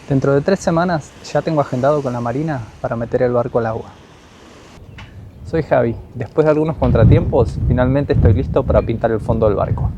Dentro de 3 semanas ya tengo agendado con la Marina para meter el barco al agua. Soy Javi. Después de algunos contratiempos, finalmente estoy listo para pintar el fondo del barco.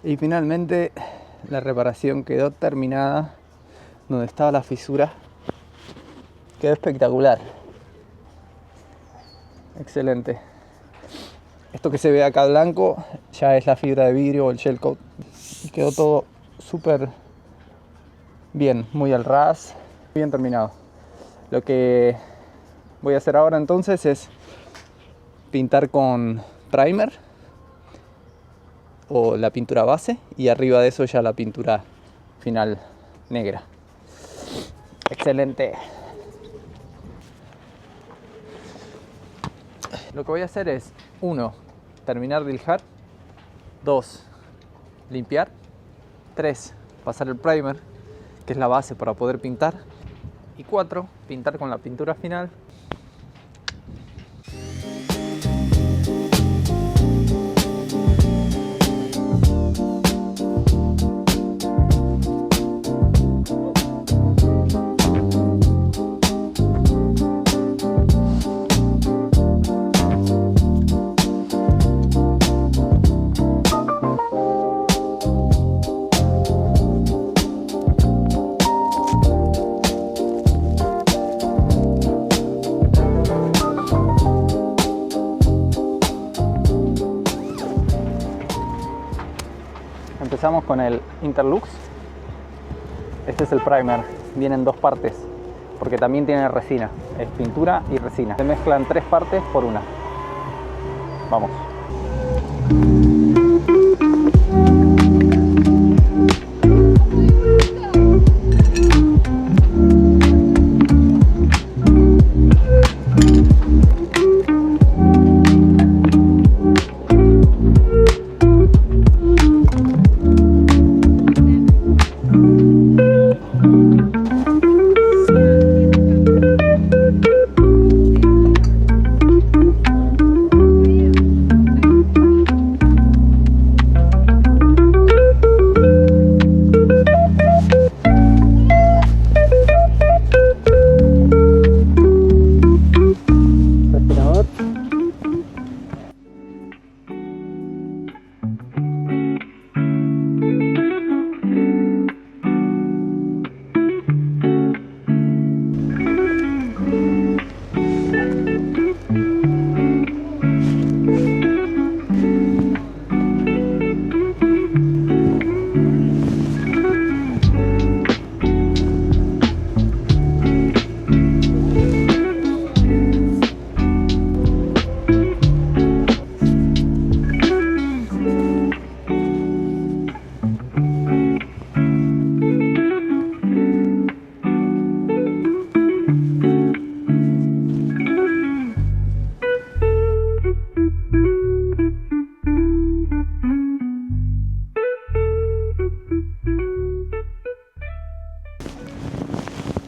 Y finalmente la reparación quedó terminada. Donde estaba la fisura quedó espectacular. Excelente. Esto que se ve acá blanco ya es la fibra de vidrio o el gel coat. Y quedó todo súper bien, muy al ras, bien terminado. Lo que voy a hacer ahora entonces es pintar con primer o la pintura base y arriba de eso ya la pintura final negra. Excelente. Lo que voy a hacer es 1. Terminar de lijar. 2. Limpiar. 3. Pasar el primer, que es la base para poder pintar. Y 4. Pintar con la pintura final. Empezamos con el Interlux. Este es el primer, viene en 2 partes porque también tiene resina, es pintura y resina. Se mezclan 3 partes por una. Vamos.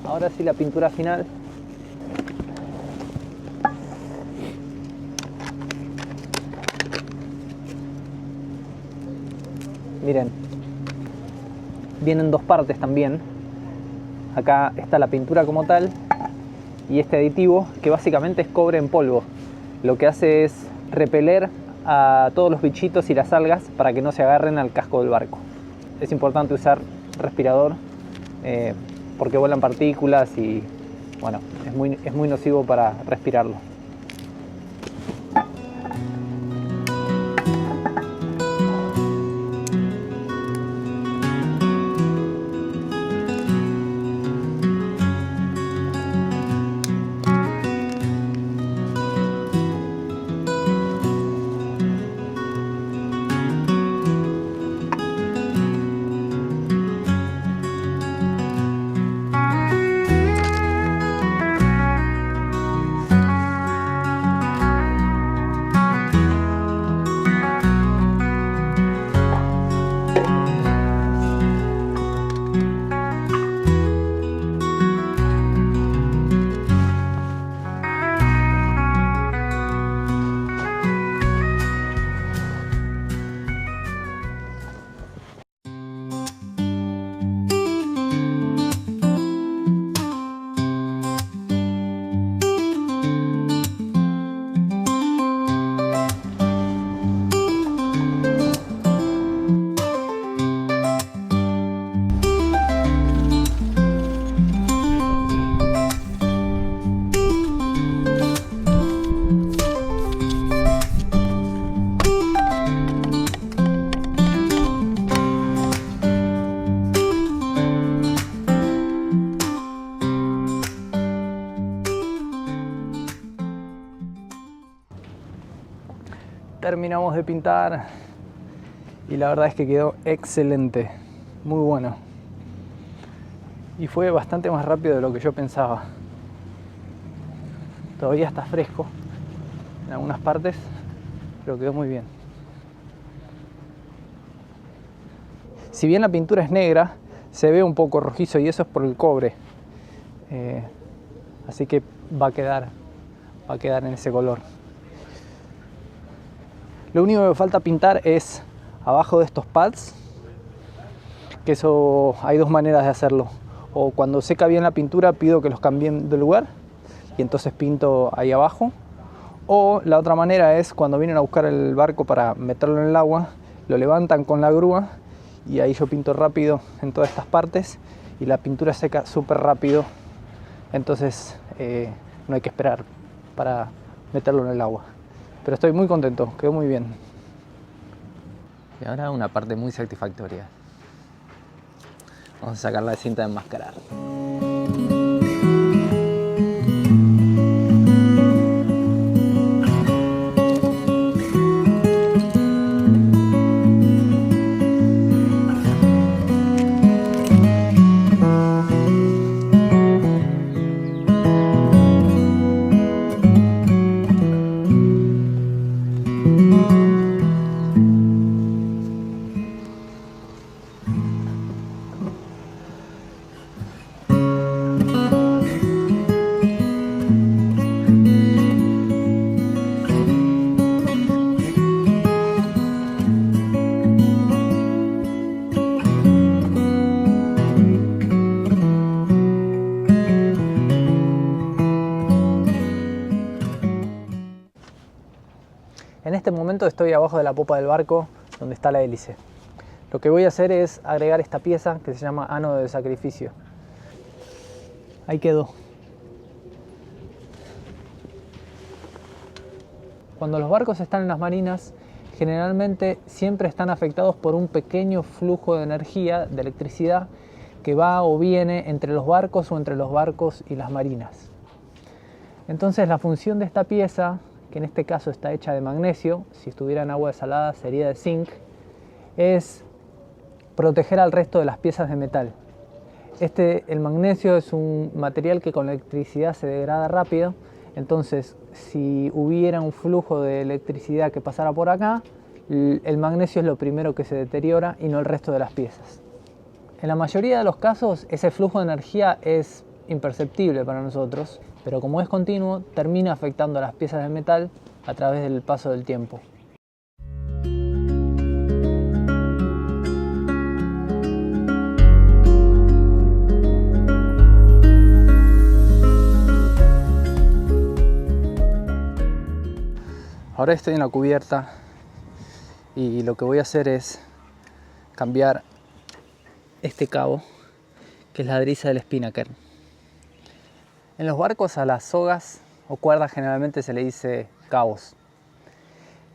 Ahora sí la pintura final. Miren, vienen 2 partes también. Acá está la pintura como tal y este aditivo que básicamente es cobre en polvo. Lo que hace es repeler a todos los bichitos y las algas para que no se agarren al casco del barco. es importante usar respirador porque vuelan partículas y bueno, es muy nocivo para respirarlo. Terminamos de pintar y la verdad es que quedó excelente, muy bueno. Y fue bastante más rápido de lo que yo pensaba. Todavía está fresco en algunas partes, pero quedó muy bien. Si bien la pintura es negra, se ve un poco rojizo y eso es por el cobre. Así que va a quedar en ese color. Lo único que falta pintar es abajo de estos pads, que eso hay dos maneras de hacerlo. O cuando seca bien la pintura pido que los cambien de lugar y entonces pinto ahí abajo. O la otra manera es cuando vienen a buscar el barco para meterlo en el agua, lo levantan con la grúa y ahí yo pinto rápido en todas estas partes y la pintura seca súper rápido. Entonces no hay que esperar para meterlo en el agua. Pero estoy muy contento, quedó muy bien. Y ahora una parte muy satisfactoria. Vamos a sacar la cinta de enmascarar. En este momento estoy abajo de la popa del barco donde está la hélice. Lo que voy a hacer es agregar esta pieza que se llama ánodo de sacrificio. Ahí quedó. Cuando los barcos están en las marinas, generalmente siempre están afectados por un pequeño flujo de energía, de electricidad, que va o viene entre los barcos o entre los barcos y las marinas. Entonces la función de esta pieza, que en este caso está hecha de magnesio, si estuviera en agua desalada sería de zinc, es proteger al resto de las piezas de metal. El magnesio es un material que con la electricidad se degrada rápido, entonces si hubiera un flujo de electricidad que pasara por acá, el magnesio es lo primero que se deteriora y no el resto de las piezas. En la mayoría de los casos ese flujo de energía es imperceptible para nosotros, pero como es continuo, termina afectando a las piezas de metal a través del paso del tiempo. Ahora estoy en la cubierta y lo que voy a hacer es cambiar este cabo, que es la driza del spinnaker. En los barcos a las sogas o cuerdas generalmente se le dice cabos.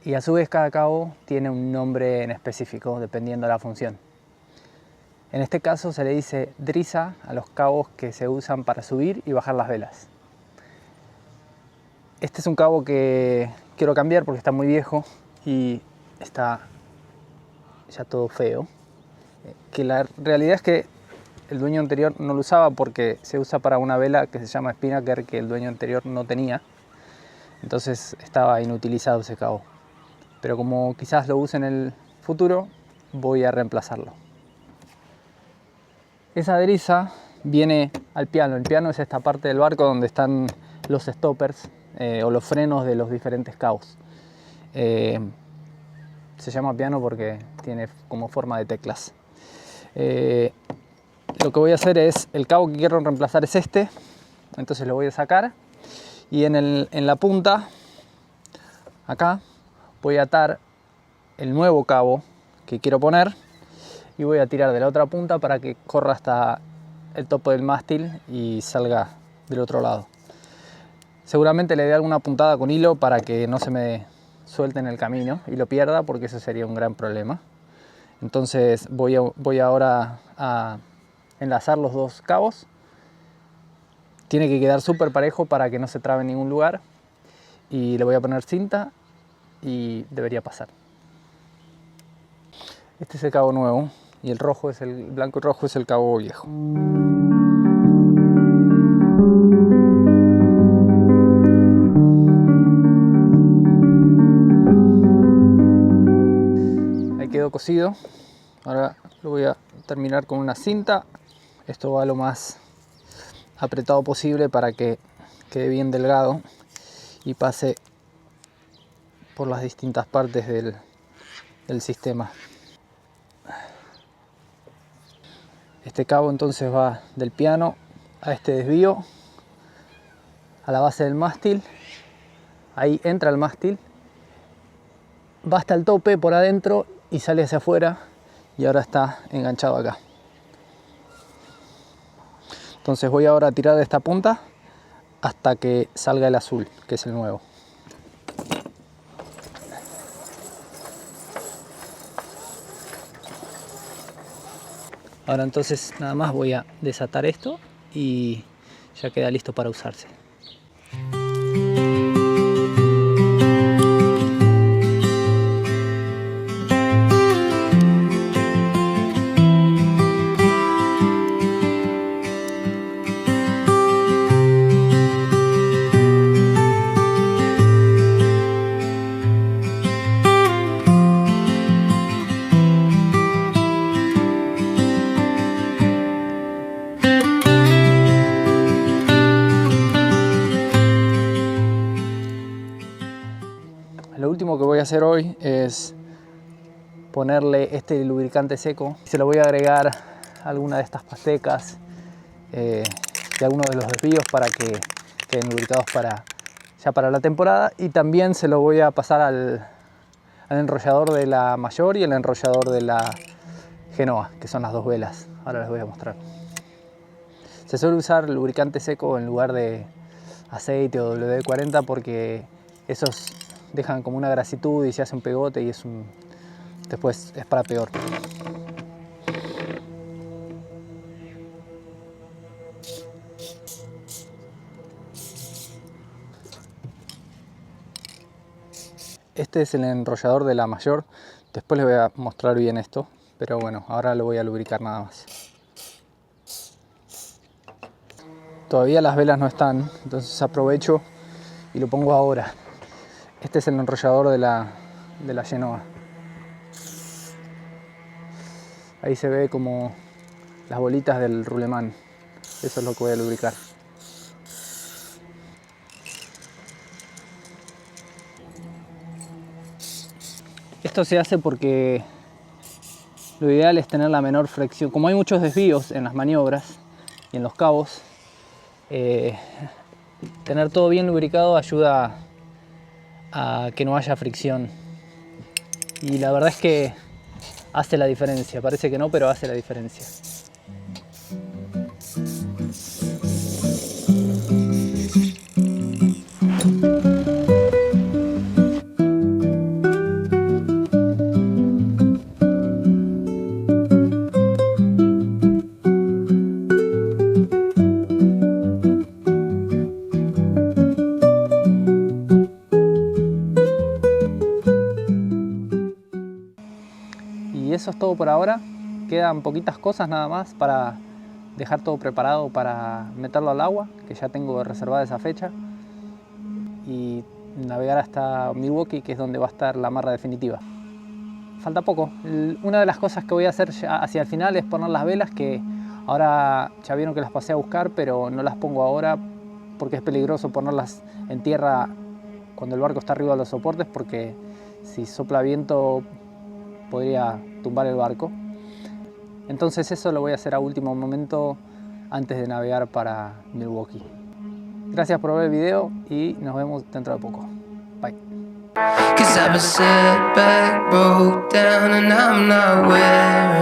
Y a su vez cada cabo tiene un nombre en específico dependiendo de la función. En este caso se le dice driza a los cabos que se usan para subir y bajar las velas. Este es un cabo que quiero cambiar porque está muy viejo y está ya todo feo. Que la realidad es que el dueño anterior no lo usaba porque se usa para una vela que se llama spinnaker que el dueño anterior no tenía. Entonces estaba inutilizado ese cabo. Pero como quizás lo use en el futuro, voy a reemplazarlo. Esa driza viene al piano. El piano es esta parte del barco donde están los stoppers o los frenos de los diferentes cabos. Se llama piano porque tiene como forma de teclas. Lo que voy a hacer es, el cabo que quiero reemplazar es este, entonces lo voy a sacar y en la punta, acá, voy a atar el nuevo cabo que quiero poner y voy a tirar de la otra punta para que corra hasta el topo del mástil y salga del otro lado. Seguramente le dé alguna puntada con hilo para que no se me suelte en el camino y lo pierda, porque eso sería un gran problema. Entonces voy ahora a enlazar los dos cabos. Tiene que quedar súper parejo para que no se trabe en ningún lugar. Y le voy a poner cinta y debería pasar. Este es el cabo nuevo y el blanco y rojo es el cabo viejo. Ahí quedó cosido. Ahora lo voy a terminar con una cinta. Esto va lo más apretado posible para que quede bien delgado y pase por las distintas partes del sistema. Este cabo entonces va del piano a este desvío, a la base del mástil. Ahí entra el mástil, va hasta el tope por adentro y sale hacia afuera, y ahora está enganchado acá. Entonces voy ahora a tirar de esta punta hasta que salga el azul, que es el nuevo. Ahora entonces nada más voy a desatar esto y ya queda listo para usarse. Lo último que voy a hacer hoy es ponerle este lubricante seco. Se lo voy a agregar a alguna de estas pastecas y algunos de los desvíos para que queden lubricados ya para la temporada. Y también se lo voy a pasar al enrollador de la mayor y el enrollador de la Genoa, que son las dos velas. Ahora les voy a mostrar. Se suele usar lubricante seco en lugar de aceite o WD-40 porque esos dejan como una grasitud y se hace un pegote y después es para peor. Este es el enrollador de la mayor. Después les voy a mostrar bien esto, pero bueno, ahora lo voy a lubricar nada más. Todavía las velas no están, entonces aprovecho y lo pongo ahora. Este es el enrollador de la Genoa. Ahí se ve como las bolitas del rulemán. Eso es lo que voy a lubricar. Esto se hace porque lo ideal es tener la menor fricción. Como hay muchos desvíos en las maniobras y en los cabos, tener todo bien lubricado ayuda a que no haya fricción. Y la verdad es que hace la diferencia. Parece que no, pero hace la diferencia. Y eso es todo por ahora. Quedan poquitas cosas nada más para dejar todo preparado para meterlo al agua, que ya tengo reservada esa fecha, y navegar hasta Milwaukee, que es donde va a estar la amarra definitiva. Falta poco. Una de las cosas que voy a hacer ya hacia el final es poner las velas, que ahora ya vieron que las pasé a buscar, pero no las pongo ahora porque es peligroso ponerlas en tierra cuando el barco está arriba de los soportes, porque si sopla viento podría tumbar el barco. Entonces eso lo voy a hacer a último momento antes de navegar para Milwaukee. Gracias por ver el video y nos vemos dentro de poco. Bye. 'Cause I've been set back, broke down, and I'm not where